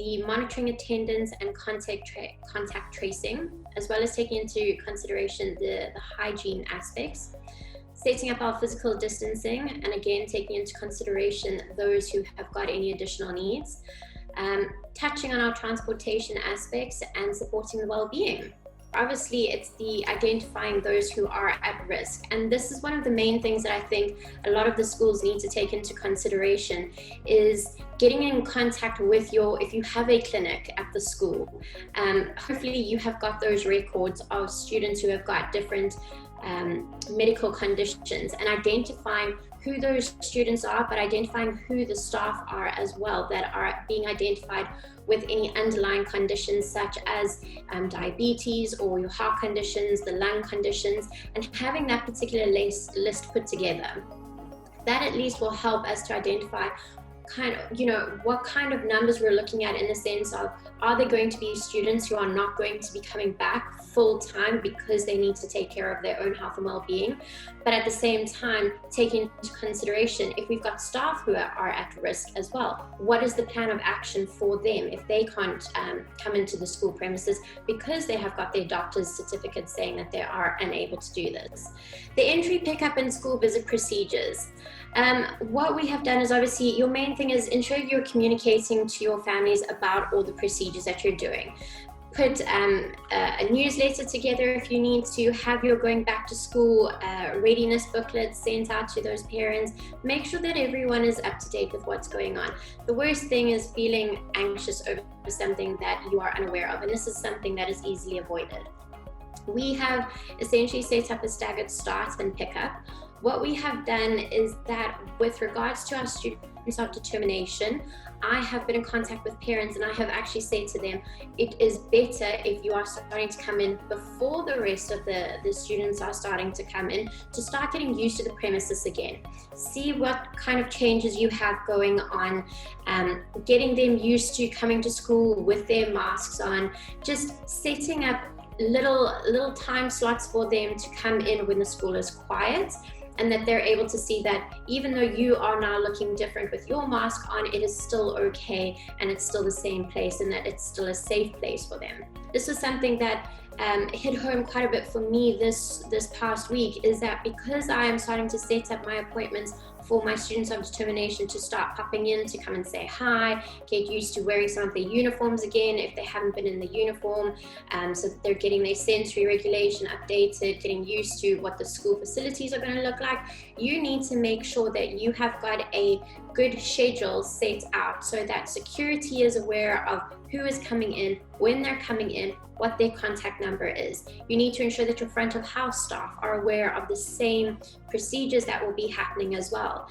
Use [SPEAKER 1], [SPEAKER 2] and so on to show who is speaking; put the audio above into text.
[SPEAKER 1] the monitoring attendance and contact tracing, as well as taking into consideration the hygiene aspects, setting up our physical distancing, and again, taking into consideration those who have got any additional needs, touching on our transportation aspects and supporting the well-being. Obviously, it's the identifying those who are at risk. And this is one of the main things that I think a lot of the schools need to take into consideration is getting in contact with if you have a clinic at the school. Hopefully you have got those records of students who have got different medical conditions, and identifying who those students are, but identifying who the staff are as well that are being identified with any underlying conditions such as diabetes or your heart conditions, the lung conditions, and having that particular list put together. That at least will help us to identify what kind of numbers we're looking at, in the sense of, are there going to be students who are not going to be coming back full time because they need to take care of their own health and well-being, but at the same time taking into consideration if we've got staff who are at risk as well, what is the plan of action for them if they can't come into the school premises because they have got their doctor's certificate saying that they are unable to do this. The entry, pickup and school visit procedures. What we have done is, obviously your main thing is ensure you're communicating to your families about all the procedures that you're doing. Put a newsletter together if you need to, have your going back to school readiness booklets sent out to those parents. Make sure that everyone is up to date with what's going on. The worst thing is feeling anxious over something that you are unaware of, and this is something that is easily avoided. We have essentially set up a staggered start and pickup. What we have done is that with regards to our students of determination, I have been in contact with parents, and I have actually said to them, it is better if you are starting to come in before the rest of the students are starting to come in, to start getting used to the premises again. See what kind of changes you have going on, getting them used to coming to school with their masks on, just setting up little time slots for them to come in when the school is quiet, and that they're able to see that even though you are now looking different with your mask on, it is still okay, and it's still the same place, and that it's still a safe place for them. This was something that hit home quite a bit for me this past week, is that because I am starting to set up my appointments for my students of determination to start popping in to come and say hi, get used to wearing some of their uniforms again if they haven't been in the uniform, so that they're getting their sensory regulation updated, getting used to what the school facilities are going to look like. You need to make sure that you have got a good schedule set out so that security is aware of who is coming in, when they're coming in, what their contact number is. You need to ensure that your front of house staff are aware of the same procedures that will be happening as well.